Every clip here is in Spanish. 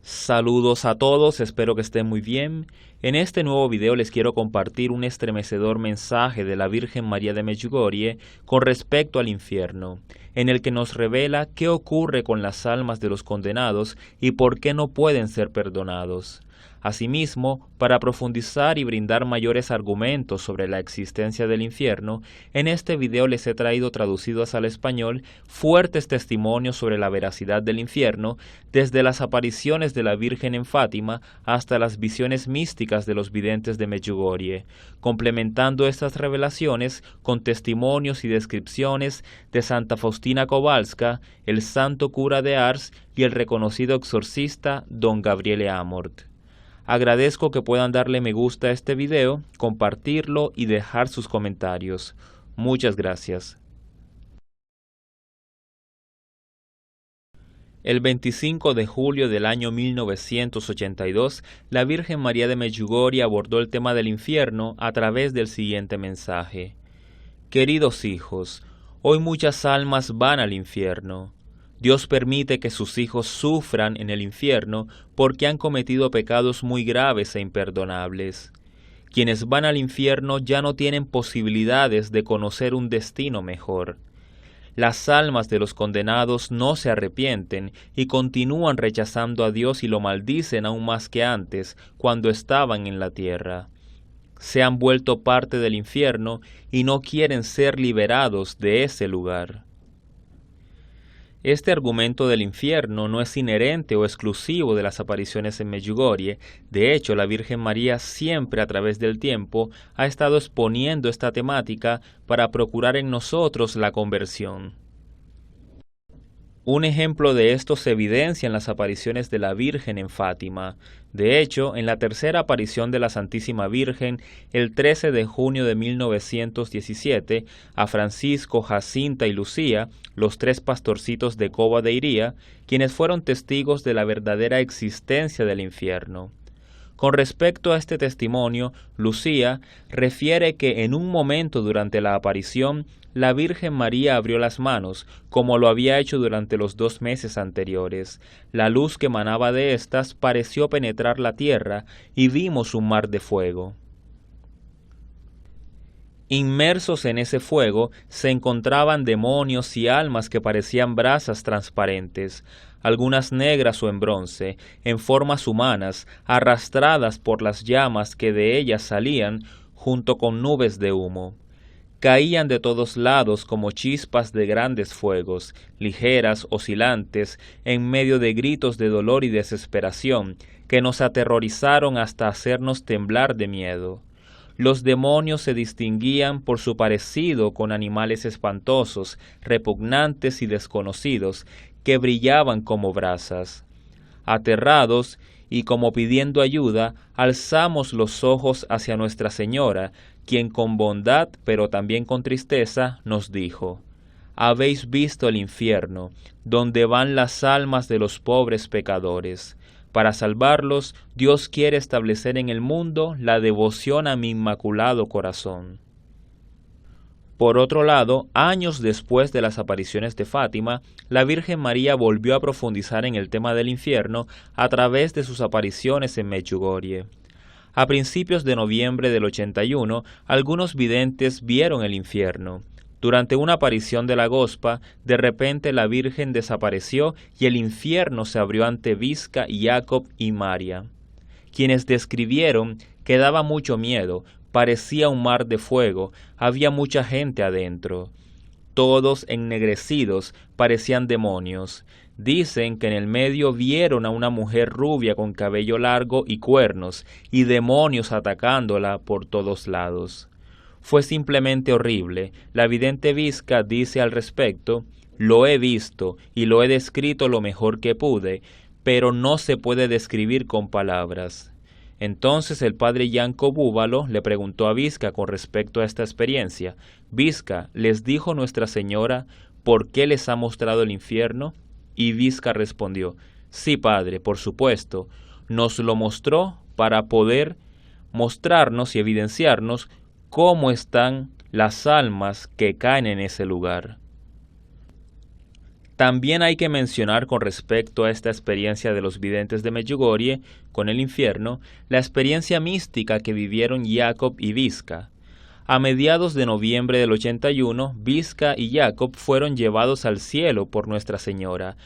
Saludos a todos, espero que estén muy bien. En este nuevo video les quiero compartir un estremecedor mensaje de la Virgen María de Medjugorje con respecto al infierno, en el que nos revela qué ocurre con las almas de los condenados y por qué no pueden ser perdonados. Asimismo, para profundizar y brindar mayores argumentos sobre la existencia del infierno, en este video les he traído traducidos al español fuertes testimonios sobre la veracidad del infierno, desde las apariciones de la Virgen en Fátima hasta las visiones místicas de los videntes de Medjugorje, complementando estas revelaciones con testimonios y descripciones de Santa Faustina Kowalska, el santo cura de Ars y el reconocido exorcista Don Gabriele Amort. Agradezco que puedan darle me gusta a este video, compartirlo y dejar sus comentarios. Muchas gracias. El 25 de julio del año 1982, la Virgen María de Medjugorje abordó el tema del infierno a través del siguiente mensaje. Queridos hijos, hoy muchas almas van al infierno. Dios permite que sus hijos sufran en el infierno porque han cometido pecados muy graves e imperdonables. Quienes van al infierno ya no tienen posibilidades de conocer un destino mejor. Las almas de los condenados no se arrepienten y continúan rechazando a Dios y lo maldicen aún más que antes, cuando estaban en la tierra. Se han vuelto parte del infierno y no quieren ser liberados de ese lugar. Este argumento del infierno no es inherente o exclusivo de las apariciones en Medjugorje. De hecho, la Virgen María siempre a través del tiempo ha estado exponiendo esta temática para procurar en nosotros la conversión. Un ejemplo de esto se evidencia en las apariciones de la Virgen en Fátima. De hecho, en la tercera aparición de la Santísima Virgen, el 13 de junio de 1917, a Francisco, Jacinta y Lucía, los tres pastorcitos de Cova de Iría, quienes fueron testigos de la verdadera existencia del infierno. Con respecto a este testimonio, Lucía refiere que en un momento durante la aparición, la Virgen María abrió las manos, como lo había hecho durante los 2 meses anteriores. La luz que emanaba de éstas pareció penetrar la tierra y vimos un mar de fuego. Inmersos en ese fuego se encontraban demonios y almas que parecían brasas transparentes, algunas negras o en bronce, en formas humanas, arrastradas por las llamas que de ellas salían junto con nubes de humo. Caían de todos lados como chispas de grandes fuegos, ligeras, oscilantes, en medio de gritos de dolor y desesperación, que nos aterrorizaron hasta hacernos temblar de miedo. Los demonios se distinguían por su parecido con animales espantosos, repugnantes y desconocidos, que brillaban como brasas. Aterrados y como pidiendo ayuda, alzamos los ojos hacia Nuestra Señora, quien con bondad, pero también con tristeza, nos dijo: «Habéis visto el infierno, donde van las almas de los pobres pecadores. Para salvarlos, Dios quiere establecer en el mundo la devoción a mi inmaculado corazón». Por otro lado, años después de las apariciones de Fátima, la Virgen María volvió a profundizar en el tema del infierno a través de sus apariciones en Medjugorje. A principios de noviembre del 81, algunos videntes vieron el infierno. Durante una aparición de la Gospa, de repente la Virgen desapareció y el infierno se abrió ante Visca, Jacob y María. Quienes describieron que daba mucho miedo, parecía un mar de fuego, había mucha gente adentro. Todos ennegrecidos, parecían demonios. Dicen que en el medio vieron a una mujer rubia con cabello largo y cuernos, y demonios atacándola por todos lados. Fue simplemente horrible. La vidente Visca dice al respecto: «Lo he visto y lo he descrito lo mejor que pude, pero no se puede describir con palabras». Entonces el padre Yanko Búbalo le preguntó a Visca con respecto a esta experiencia: «Visca, ¿les dijo Nuestra Señora por qué les ha mostrado el infierno?» Y Visca respondió: «Sí, padre, por supuesto, nos lo mostró para poder mostrarnos y evidenciarnos cómo están las almas que caen en ese lugar». También hay que mencionar con respecto a esta experiencia de los videntes de Medjugorje con el infierno, la experiencia mística que vivieron Jacob y Visca. A mediados de noviembre del 81, Visca y Jacob fueron llevados al cielo por Nuestra Señora,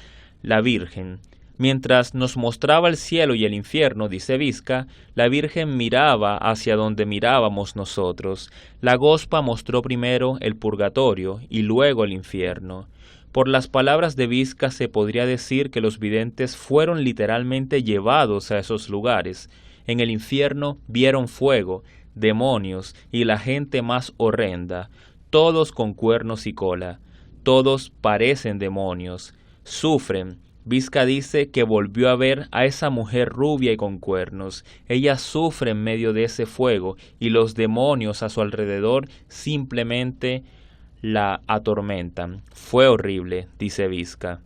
la Virgen. Mientras nos mostraba el cielo y el infierno, dice Visca, la Virgen miraba hacia donde mirábamos nosotros. La Gospa mostró primero el purgatorio y luego el infierno. Por las palabras de Visca se podría decir que los videntes fueron literalmente llevados a esos lugares. En el infierno vieron fuego, demonios y la gente más horrenda, todos con cuernos y cola. Todos parecen demonios, sufren. Visca dice que volvió a ver a esa mujer rubia y con cuernos. Ella sufre en medio de ese fuego y los demonios a su alrededor simplemente la atormentan. Fue horrible, dice Visca.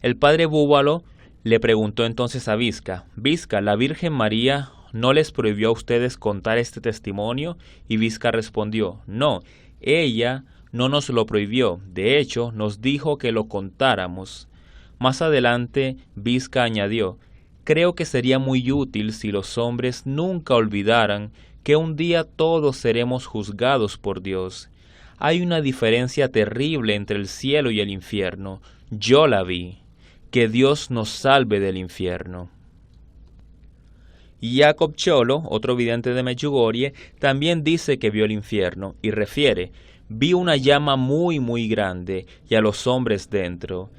El padre Búbalo le preguntó entonces a Visca, Visca, ¿la Virgen María no les prohibió a ustedes contar este testimonio? Y Visca respondió, no, ella no nos lo prohibió, de hecho nos dijo que lo contáramos. Más adelante, Visca añadió, creo que sería muy útil si los hombres nunca olvidaran que un día todos seremos juzgados por Dios. Hay una diferencia terrible entre el cielo y el infierno. Yo la vi. Que Dios nos salve del infierno. Jacob Cholo, otro vidente de Medjugorje, también dice que vio el infierno y refiere, vi una llama muy grande y a los hombres dentro.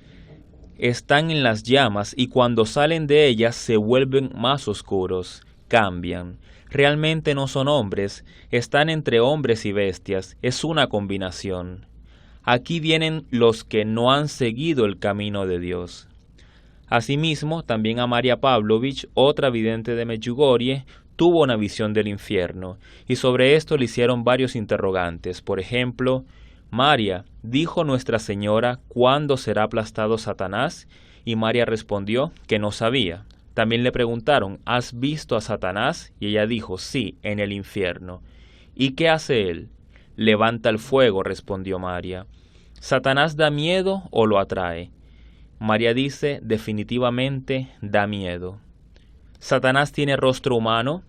Están en las llamas y cuando salen de ellas se vuelven más oscuros, cambian. Realmente no son hombres, están entre hombres y bestias, es una combinación. Aquí vienen los que no han seguido el camino de Dios. Asimismo, también a María Pavlovich, otra vidente de Medjugorje, tuvo una visión del infierno, y sobre esto le hicieron varios interrogantes. Por ejemplo, María, ¿dijo Nuestra Señora cuándo será aplastado Satanás? Y María respondió que no sabía. También le preguntaron, ¿has visto a Satanás? Y ella dijo, sí, en el infierno. ¿Y qué hace él? Levanta el fuego, respondió María. ¿Satanás da miedo o lo atrae? María dice, definitivamente da miedo. ¿Satanás tiene rostro humano?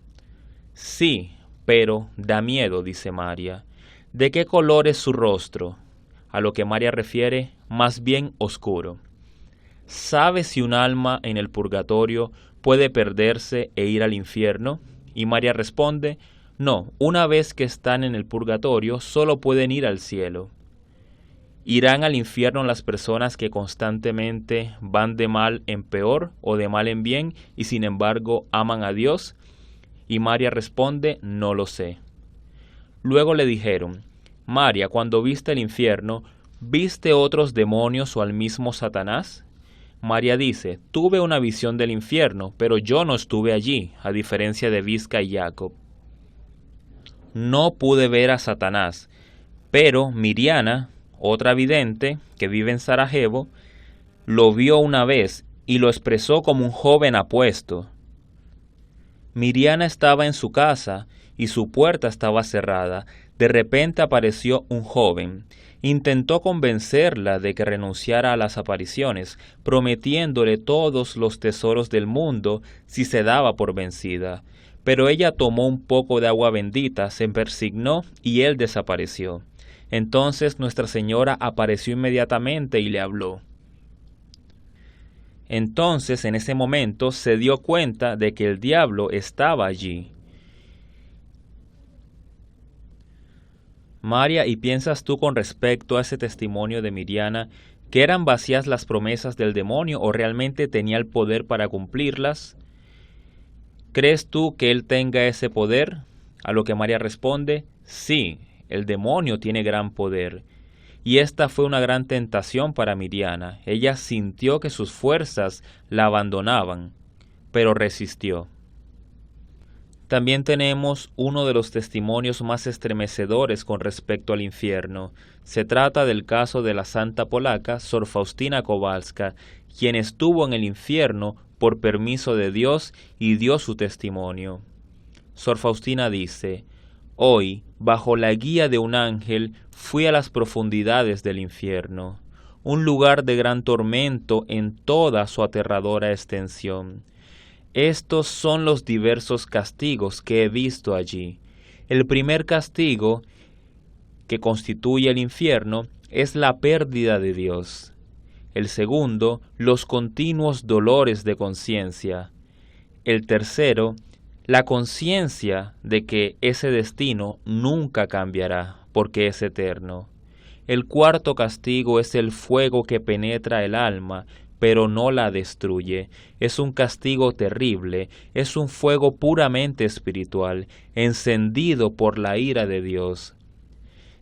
Sí, pero da miedo, dice María. ¿De qué color es su rostro? A lo que María refiere, más bien oscuro. ¿Sabe si un alma en el purgatorio puede perderse e ir al infierno? Y María responde, no, una vez que están en el purgatorio solo pueden ir al cielo. ¿Irán al infierno las personas que constantemente van de mal en peor o de mal en bien y sin embargo aman a Dios? Y María responde, no lo sé. Luego le dijeron, María, cuando viste el infierno, ¿viste otros demonios o al mismo Satanás? María dice, tuve una visión del infierno, pero yo no estuve allí, a diferencia de Visca y Jacob. No pude ver a Satanás, pero Miriana, otra vidente que vive en Sarajevo, lo vio una vez y lo expresó como un joven apuesto. Miriana estaba en su casa y su puerta estaba cerrada. De repente apareció un joven. Intentó convencerla de que renunciara a las apariciones, prometiéndole todos los tesoros del mundo si se daba por vencida. Pero ella tomó un poco de agua bendita, se persignó y él desapareció. Entonces Nuestra Señora apareció inmediatamente y le habló. Entonces, en ese momento, se dio cuenta de que el diablo estaba allí. María, ¿y piensas tú con respecto a ese testimonio de Miriana que eran vacías las promesas del demonio o realmente tenía el poder para cumplirlas? ¿Crees tú que él tenga ese poder? A lo que María responde, sí, el demonio tiene gran poder. Y esta fue una gran tentación para Miriana. Ella sintió que sus fuerzas la abandonaban, pero resistió. También tenemos uno de los testimonios más estremecedores con respecto al infierno. Se trata del caso de la santa polaca Sor Faustina Kowalska, quien estuvo en el infierno por permiso de Dios y dio su testimonio. Sor Faustina dice, hoy, bajo la guía de un ángel, fui a las profundidades del infierno. un lugar de gran tormento en toda su aterradora extensión. Estos son los diversos castigos que he visto allí. El primer castigo, que constituye el infierno, es la pérdida de Dios. El segundo, los continuos dolores de conciencia. El tercero, la conciencia de que ese destino nunca cambiará, porque es eterno. El cuarto castigo es el fuego que penetra el alma, pero no la destruye. Es un castigo terrible, es un fuego puramente espiritual, encendido por la ira de Dios.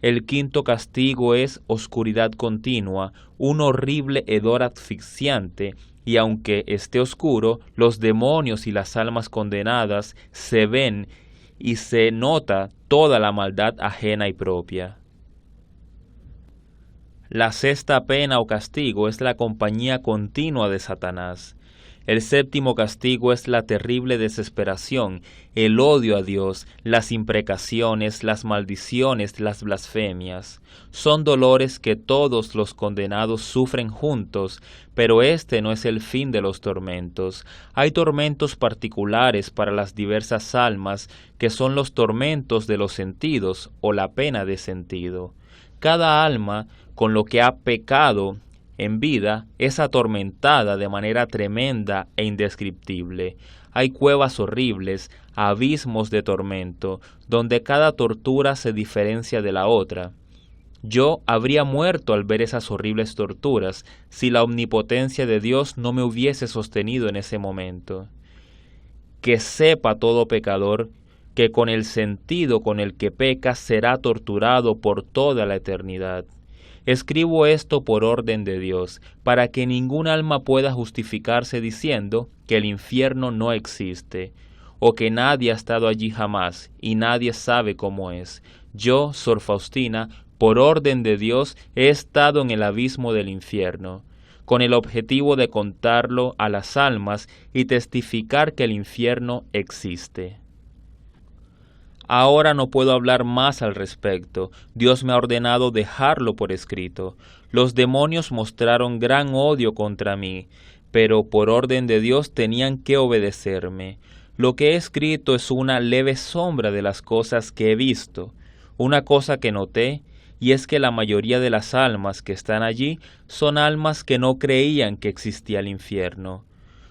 El quinto castigo es oscuridad continua, un horrible hedor asfixiante, y aunque esté oscuro, los demonios y las almas condenadas se ven y se nota toda la maldad ajena y propia. La sexta pena o castigo es la compañía continua de Satanás. El séptimo castigo es la terrible desesperación, el odio a Dios, las imprecaciones, las maldiciones, las blasfemias. Son dolores que todos los condenados sufren juntos, pero este no es el fin de los tormentos. Hay tormentos particulares para las diversas almas, que son los tormentos de los sentidos o la pena de sentido. Cada alma, con lo que ha pecado en vida, es atormentada de manera tremenda e indescriptible. Hay cuevas horribles, abismos de tormento, donde cada tortura se diferencia de la otra. Yo habría muerto al ver esas horribles torturas si la omnipotencia de Dios no me hubiese sostenido en ese momento. Que sepa todo pecador que con el sentido con el que peca será torturado por toda la eternidad. Escribo esto por orden de Dios, para que ningún alma pueda justificarse diciendo que el infierno no existe, o que nadie ha estado allí jamás y nadie sabe cómo es. Yo, Sor Faustina, por orden de Dios, he estado en el abismo del infierno, con el objetivo de contarlo a las almas y testificar que el infierno existe. Ahora no puedo hablar más al respecto. Dios me ha ordenado dejarlo por escrito. Los demonios mostraron gran odio contra mí, pero por orden de Dios tenían que obedecerme. Lo que he escrito es una leve sombra de las cosas que he visto. Una cosa que noté, y es que la mayoría de las almas que están allí son almas que no creían que existía el infierno.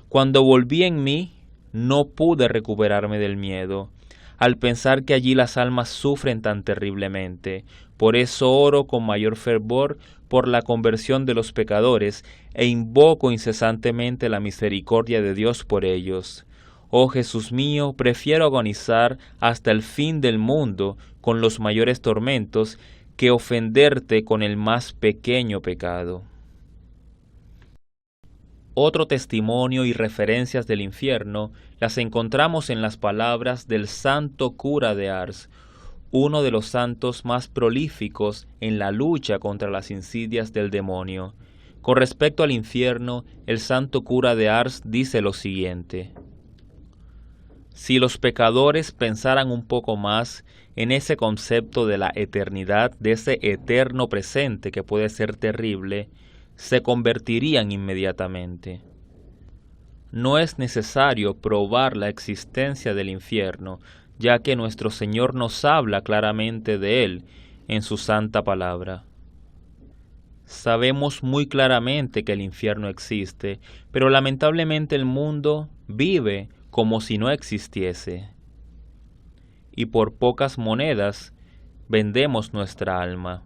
Cuando volví en mí, no pude recuperarme del miedo al pensar que allí las almas sufren tan terriblemente. Por eso oro con mayor fervor por la conversión de los pecadores e invoco incesantemente la misericordia de Dios por ellos. Oh Jesús mío, prefiero agonizar hasta el fin del mundo con los mayores tormentos que ofenderte con el más pequeño pecado. Otro testimonio y referencias del infierno las encontramos en las palabras del santo cura de Ars, uno de los santos más prolíficos en la lucha contra las insidias del demonio. Con respecto al infierno, el santo cura de Ars dice lo siguiente: si los pecadores pensaran un poco más en ese concepto de la eternidad, de ese eterno presente que puede ser terrible, se convertirían inmediatamente. No es necesario probar la existencia del infierno, ya que nuestro Señor nos habla claramente de él en su santa palabra. Sabemos muy claramente que el infierno existe, pero lamentablemente el mundo vive como si no existiese. Y por pocas monedas vendemos nuestra alma.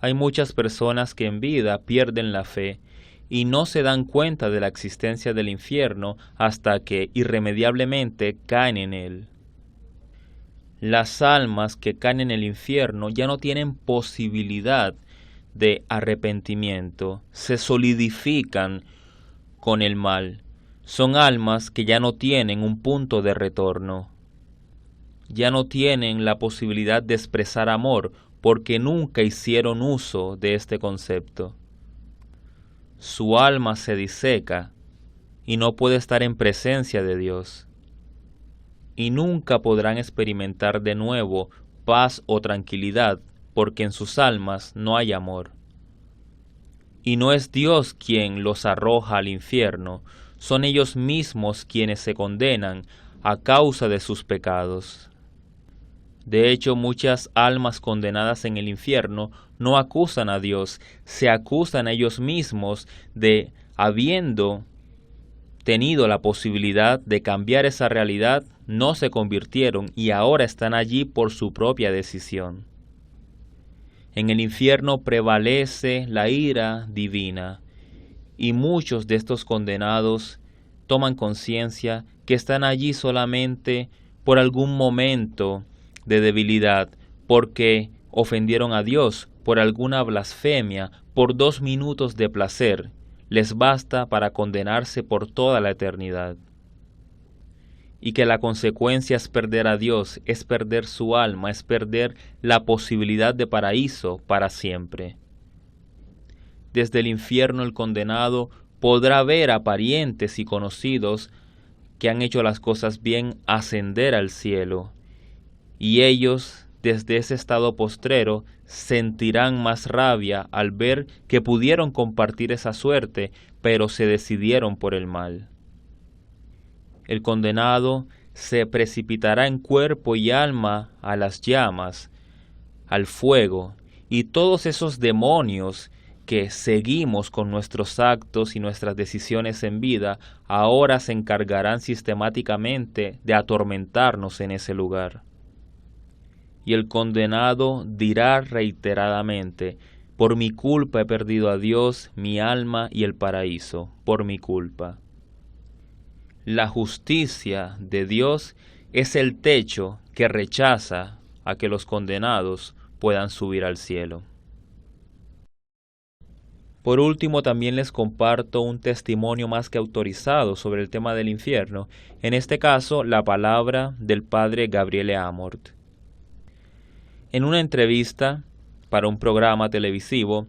Hay muchas personas que en vida pierden la fe y no se dan cuenta de la existencia del infierno hasta que irremediablemente caen en él. Las almas que caen en el infierno ya no tienen posibilidad de arrepentimiento, se solidifican con el mal. Son almas que ya no tienen un punto de retorno. Ya no tienen la posibilidad de expresar amor porque nunca hicieron uso de este concepto. Su alma se diseca y no puede estar en presencia de Dios. Y nunca podrán experimentar de nuevo paz o tranquilidad porque en sus almas no hay amor. Y no es Dios quien los arroja al infierno, son ellos mismos quienes se condenan a causa de sus pecados. De hecho, muchas almas condenadas en el infierno no acusan a Dios, se acusan a ellos mismos de, habiendo tenido la posibilidad de cambiar esa realidad, no se convirtieron y ahora están allí por su propia decisión. En el infierno prevalece la ira divina y muchos de estos condenados toman conciencia que están allí solamente por algún momento de debilidad, porque ofendieron a Dios, por alguna blasfemia, por 2 minutos de placer, les basta para condenarse por toda la eternidad. Y que la consecuencia es perder a Dios, es perder su alma, es perder la posibilidad de paraíso para siempre. Desde el infierno el condenado podrá ver a parientes y conocidos que han hecho las cosas bien ascender al cielo, y ellos, desde ese estado postrero, sentirán más rabia al ver que pudieron compartir esa suerte, pero se decidieron por el mal. El condenado se precipitará en cuerpo y alma a las llamas, al fuego, y todos esos demonios que seguimos con nuestros actos y nuestras decisiones en vida, ahora se encargarán sistemáticamente de atormentarnos en ese lugar. Y el condenado dirá reiteradamente: por mi culpa he perdido a Dios, mi alma y el paraíso, por mi culpa. La justicia de Dios es el techo que rechaza a que los condenados puedan subir al cielo. Por último, también les comparto un testimonio más que autorizado sobre el tema del infierno, en este caso la palabra del padre Gabriele Amort. En una entrevista para un programa televisivo,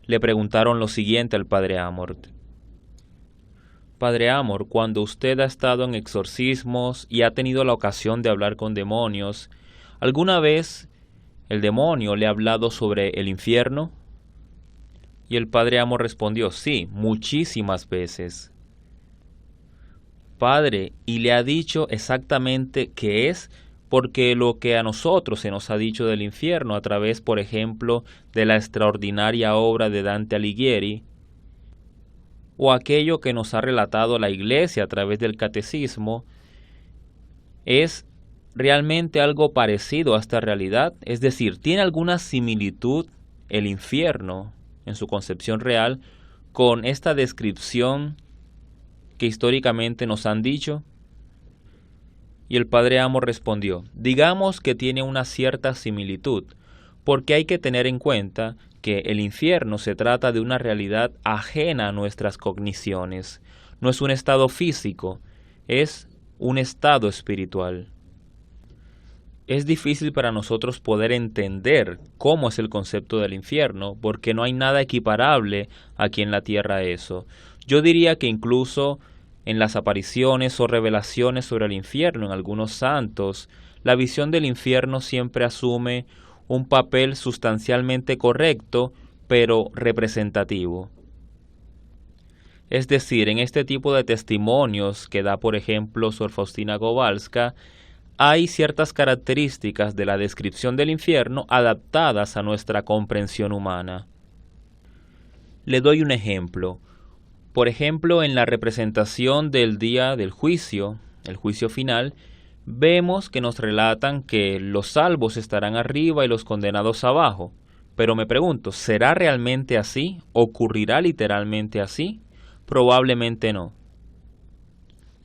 le preguntaron lo siguiente al padre Amort: Padre Amort, cuando usted ha estado en exorcismos y ha tenido la ocasión de hablar con demonios, ¿alguna vez el demonio le ha hablado sobre el infierno? Y el padre Amort respondió: sí, muchísimas veces. Padre, ¿y le ha dicho exactamente qué es? Porque lo que a nosotros se nos ha dicho del infierno a través, por ejemplo, de la extraordinaria obra de Dante Alighieri, o aquello que nos ha relatado la Iglesia a través del catecismo, es realmente algo parecido a esta realidad. Es decir, ¿tiene alguna similitud el infierno en su concepción real con esta descripción que históricamente nos han dicho? Y el padre Amort respondió: digamos que tiene una cierta similitud, porque hay que tener en cuenta que el infierno se trata de una realidad ajena a nuestras cogniciones. No es un estado físico, es un estado espiritual. Es difícil para nosotros poder entender cómo es el concepto del infierno, porque no hay nada equiparable aquí en la tierra a eso. Yo diría que incluso en las apariciones o revelaciones sobre el infierno en algunos santos, la visión del infierno siempre asume un papel sustancialmente correcto, pero representativo. Es decir, en este tipo de testimonios que da, por ejemplo, Sor Faustina Kowalska, hay ciertas características de la descripción del infierno adaptadas a nuestra comprensión humana. Le doy un ejemplo. Por ejemplo, en la representación del día del juicio, el juicio final, vemos que nos relatan que los salvos estarán arriba y los condenados abajo. Pero me pregunto, ¿será realmente así? ¿Ocurrirá literalmente así? Probablemente no.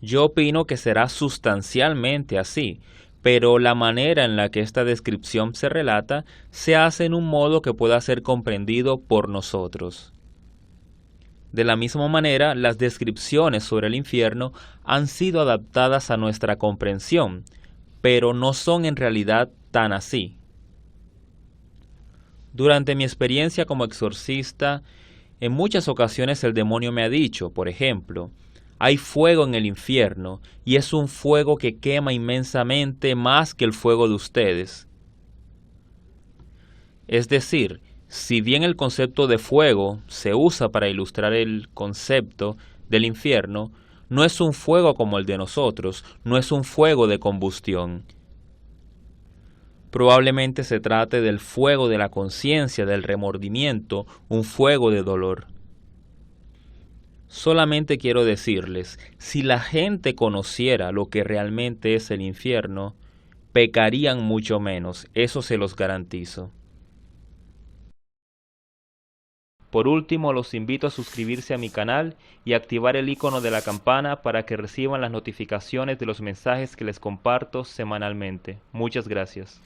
Yo opino que será sustancialmente así, pero la manera en la que esta descripción se relata se hace en un modo que pueda ser comprendido por nosotros. De la misma manera, las descripciones sobre el infierno han sido adaptadas a nuestra comprensión, pero no son en realidad tan así. Durante mi experiencia como exorcista, en muchas ocasiones el demonio me ha dicho, por ejemplo: hay fuego en el infierno y es un fuego que quema inmensamente más que el fuego de ustedes. Es decir, Si bien el concepto de fuego se usa para ilustrar el concepto del infierno, no es un fuego como el de nosotros, no es un fuego de combustión. Probablemente se trate del fuego de la conciencia, del remordimiento, un fuego de dolor. Solamente quiero decirles, si la gente conociera lo que realmente es el infierno, pecarían mucho menos, eso se los garantizo. Por último, los invito a suscribirse a mi canal y activar el icono de la campana para que reciban las notificaciones de los mensajes que les comparto semanalmente. Muchas gracias.